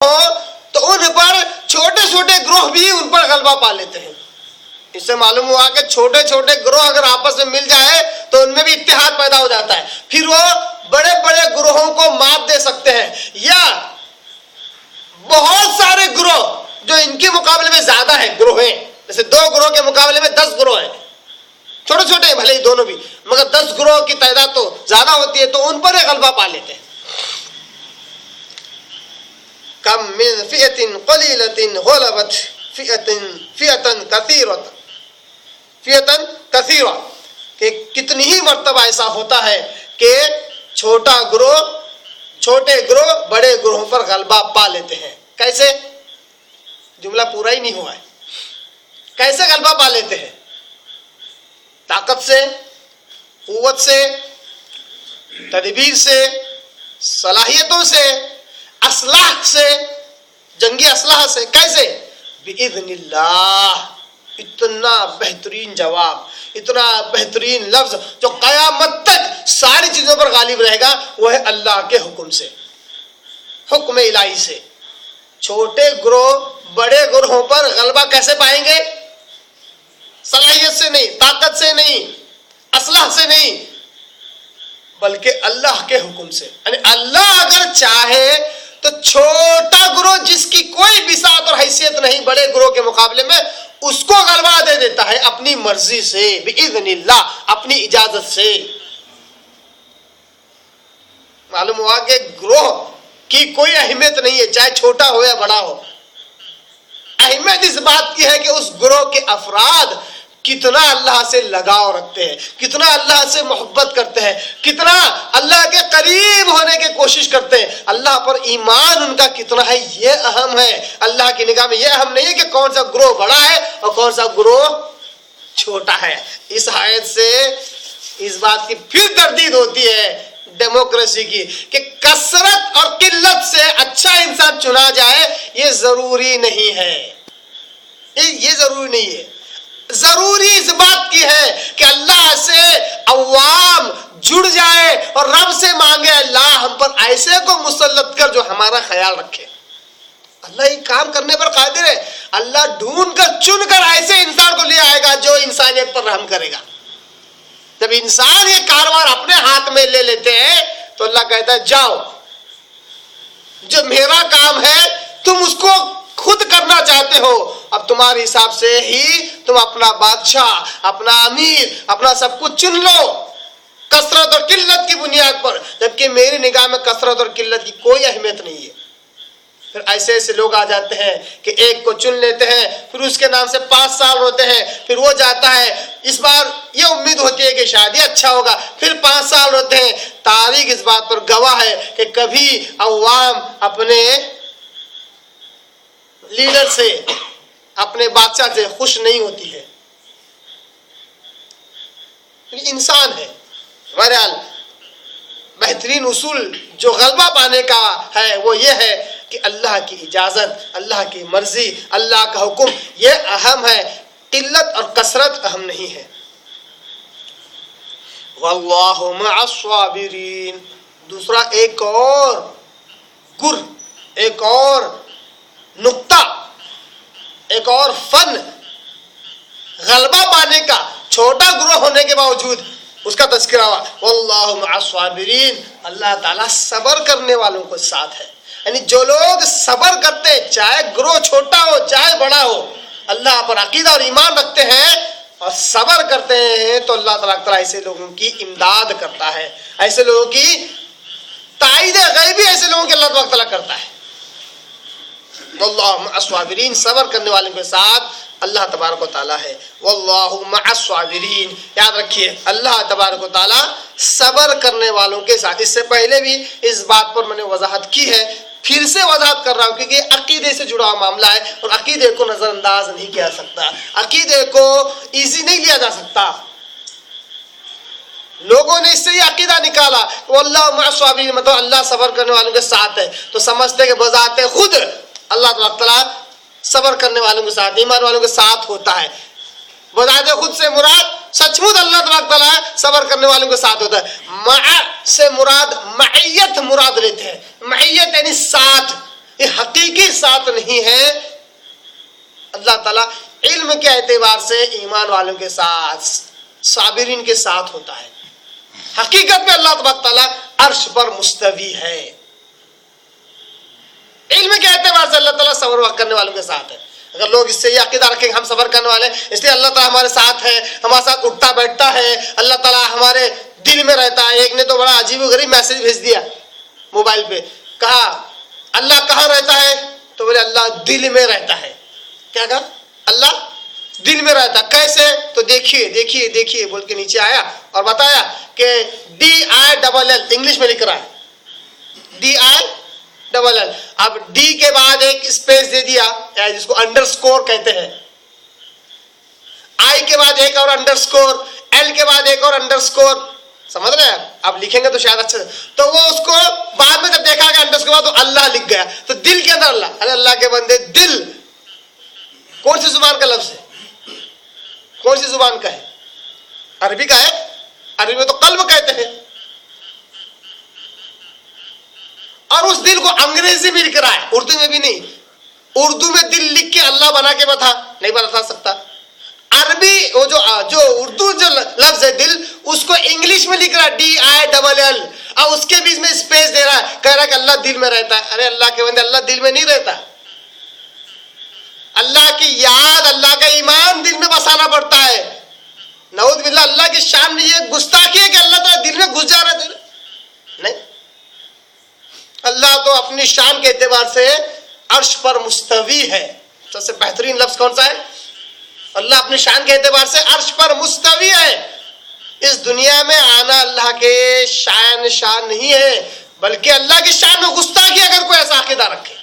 تو ان پر چھوٹے چھوٹے گروہ بھی ان پر غلبہ پا لیتے ہیں. اس سے معلوم ہوا کہ چھوٹے چھوٹے گروہ اگر آپس میں مل جائے تو ان میں بھی اتحاد پیدا ہو جاتا ہے. پھر وہ بڑے بڑے گروہوں کو مات دے سکتے ہیں، یا بہت سارے گروہ جو ان کے مقابلے میں زیادہ ہیں گروہ ہیں، جیسے 2 گروہ کے مقابلے میں 10 گروہ ہیں، چھوٹے چھوٹے ہیں بھلے ہی دونوں بھی، مگر 10 گروہ کی تعداد تو زیادہ ہوتی ہے، تو ان پر غلبہ پا لیتے ہیں. کم من فئۃ قلیلۃ غلبت فئۃ کثیرہ، کہ کتنی ہی مرتبہ ایسا ہوتا ہے کہ چھوٹے گروہ بڑے گروہوں پر غلبہ پا لیتے ہیں. کیسے؟ جملہ پورا ہی نہیں ہوا ہے. کیسے غلبہ پا لیتے ہیں؟ طاقت سے، قوت سے، تدبیر سے، صلاحیتوں سے، اسلحہ سے، جنگی اسلحہ سے. کیسے؟ بِإِذْنِ اللَّهِ. اتنا بہترین جواب، اتنا بہترین لفظ جو قیامت تک ساری چیزوں پر غالب رہے گا، وہ ہے اللہ کے حکم سے، حکم الہی سے. چھوٹے گروہ بڑے گروہوں پر غلبہ کیسے پائیں گے؟ صلاحیت سے نہیں، طاقت سے نہیں، اسلحہ سے نہیں، بلکہ اللہ کے حکم سے. یعنی اللہ اگر چاہے تو چھوٹا گروہ جس کی کوئی بساط اور حیثیت نہیں بڑے گروہ کے مقابلے میں، اس کو غلبہ دے دیتا ہے اپنی مرضی سے، بِإِذْنِ اللَّهِ، اپنی اجازت سے. معلوم ہوا کہ گروہ کی کوئی اہمیت نہیں ہے، چاہے چھوٹا ہو یا بڑا ہو. اہمیت اس بات کی ہے کہ اس گروہ کے افراد کتنا اللہ سے لگاؤ رکھتے ہیں، کتنا اللہ سے محبت کرتے ہیں، کتنا اللہ کے قریب ہونے کی کوشش کرتے ہیں، اللہ پر ایمان ان کا کتنا ہے، یہ اہم ہے. اللہ کی نگاہ میں یہ اہم نہیں ہے کہ کون سا گروہ بڑا ہے اور کون سا گروہ چھوٹا ہے. اس آیت سے اس بات کی پھر تردید ہوتی ہے ڈیموکریسی کی کہ کثرت اور قلت سے اچھا انسان چنا جائے، یہ ضروری نہیں ہے. یہ ضروری نہیں ہے. ضروری اس بات کی ہے کہ اللہ سے عوام جڑ جائے اور رب سے مانگے اللہ ہم پر ایسے کو مسلط کر جو ہمارا خیال رکھے. اللہ یہ کام کرنے پر قادر ہے. اللہ ڈھونڈ کر چن کر ایسے انسان کو لے آئے گا جو انسانیت پر رحم کرے گا. جب انسان یہ کاروبار اپنے ہاتھ میں لے لیتے ہیں تو اللہ کہتا ہے جاؤ، جو میرا کام ہے تم اس کو خود کرنا چاہتے ہو، اب تمہارے حساب سے ہی تم اپنا بادشاہ، اپنا امیر، اپنا سب کچھ چن لو کثرت اور قلت کی بنیاد پر، جبکہ میری نگاہ میں کثرت اور قلت کی کوئی اہمیت نہیں ہے. پھر ایسے ایسے لوگ آ جاتے ہیں کہ ایک کو چن لیتے ہیں، پھر اس کے نام سے 5 سال ہوتے ہیں، پھر وہ جاتا ہے، اس بار یہ امید ہوتی ہے کہ شاید یہ اچھا ہوگا، پھر 5 سال ہوتے ہیں. تاریخ اس بات پر گواہ ہے کہ کبھی عوام اپنے لیڈر سے، اپنے بادشاہ سے خوش نہیں ہوتی ہے. انسان ہے. بہرحال بہترین اصول جو غلبہ پانے کا ہے وہ یہ ہے کہ اللہ کی اجازت، اللہ کی مرضی، اللہ کا حکم یہ اہم ہے، قلت اور کثرت اہم نہیں ہے. واللہ مع الصابرین. دوسرا ایک اور نقطہ، ایک اور فن غلبہ پانے کا چھوٹا گروہ ہونے کے باوجود اس کا تذکرہ ہوا. واللہ مع الصابرین. اللہ تعالیٰ صبر کرنے والوں کو ساتھ ہے. یعنی جو لوگ صبر کرتے ہیں، چاہے گروہ چھوٹا ہو چاہے بڑا ہو، اللہ پر عقیدہ اور ایمان رکھتے ہیں اور صبر کرتے ہیں، تو اللہ تعالیٰ ایسے لوگوں کی امداد کرتا ہے، ایسے لوگوں کی تائید غیبی ایسے لوگوں کی اللہ تعالیٰ کرتا ہے. واللہ مع الصابرین. صبر کرنے والوں کے ساتھ اللہ تبارک و تعالیٰ ہے. واللہ مع الصابرین. یاد رکھیے اللہ تبارک و تعالیٰ صبر کرنے والوں کے ساتھ. اس سے پہلے بھی اس بات پر میں نے وضاحت کی ہے، پھر سے وضاحت کر رہا ہوں کیونکہ یہ عقیدے سے جڑا ہوا معاملہ ہے اور عقیدے کو نظر انداز نہیں کیا سکتا، عقیدے کو ایزی نہیں لیا جا سکتا. لوگوں نے اس سے یہ عقیدہ نکالا واللہ مع الصابرین مطلب اللہ صبر کرنے والوں کے ساتھ ہے، تو سمجھتے کہ بذات خود اللہ تعالیٰ صبر کرنے والوں کے ساتھ، ایمان والوں کے ساتھ ہوتا ہے. بذات خود سے مراد سچ مچ اللہ تعالیٰ صبر کرنے والوں کے ساتھ ہوتا ہے. مع سے مراد معیت مراد لیتے ہیں. معیت یعنی ساتھ، یہ حقیقی ساتھ نہیں ہے. اللہ تعالیٰ علم کے اعتبار سے ایمان والوں کے ساتھ، صابرین کے ساتھ ہوتا ہے. حقیقت میں اللہ تبارک تعالیٰ عرش پر مستوی ہے. علم کے اعتبار سے اللہ تعالیٰ صبر کرنے والوں کے ساتھ ہے. اگر لوگ اس سے یہ عقیدہ رکھیں کہ ہم صبر کرنے والے ہیں اس لیے اللہ تعالیٰ ہمارے ساتھ ہے، ہمارے ساتھ اٹھتا بیٹھتا ہے، اللہ تعالیٰ ہمارے دل میں رہتا ہے. ایک نے تو بڑا عجیب و غریب میسج بھیج دیا موبائل پہ، کہا اللہ کہاں رہتا ہے؟ تو بولے اللہ دل میں رہتا ہے. کیا کہا؟ اللہ دل میں رہتا. کیسے؟ تو دیکھیے بول کے نیچے آیا اور بتایا کہ DILL انگلش میں لکھ رہا ہے DILL. اب ڈی کے بعد ایک اسپیس دے دیا جس کو انڈرسکور کہتے ہیں، آئی کے بعد ایک اور انڈرسکور، ایل کے بعد ایک اور انڈرسکور. سمجھ رہے ہیں؟ اب لکھیں گے تو شاید اچھا. تو وہ اس کو بعد میں جب دیکھا کہ انڈرسکور بعد تو اللہ لکھ گیا. تو دل کے اندر اللہ. ارے اللہ کے بندے، دل کون سی زبان کا لفظ ہے؟ کون سی زبان کا ہے؟ عربی کا ہے. عربی میں تو قلب کہتے ہیں. اور اس دل کو انگریزی میں لکھ رہا ہے، اردو میں بھی نہیں. اردو میں دل لکھ کے اللہ بنا کے نہیں بتا سکتا. عربی وہ جو اردو جو لفظ ہے دل، اس کو انگلش میں لکھ رہا ہے DILL. اب اس کے بیچ میں اسپیس دے رہا ہے، کہہ رہا ہے کہ اللہ دل میں رہتا ہے. ارے اللہ کے بندے، اللہ دل میں نہیں رہتا. اللہ کی یاد، اللہ کا ایمان دل میں بسانا پڑتا ہے. نعوذ باللہ، اللہ کی شان میں یہ گستاخی ہے کہ اللہ تعالیٰ دل میں گھس جا رہا ہے. نہیں، اللہ تو اپنی شان کے اعتبار سے عرش پر مستوی ہے. سب سے بہترین لفظ کون سا ہے؟ اللہ اپنی شان کے اعتبار سے عرش پر مستوی ہے. اس دنیا میں آنا اللہ کے شان نہیں ہے، بلکہ اللہ کی شان میں گستاخی اگر کوئی ایسا عقیدہ رکھے.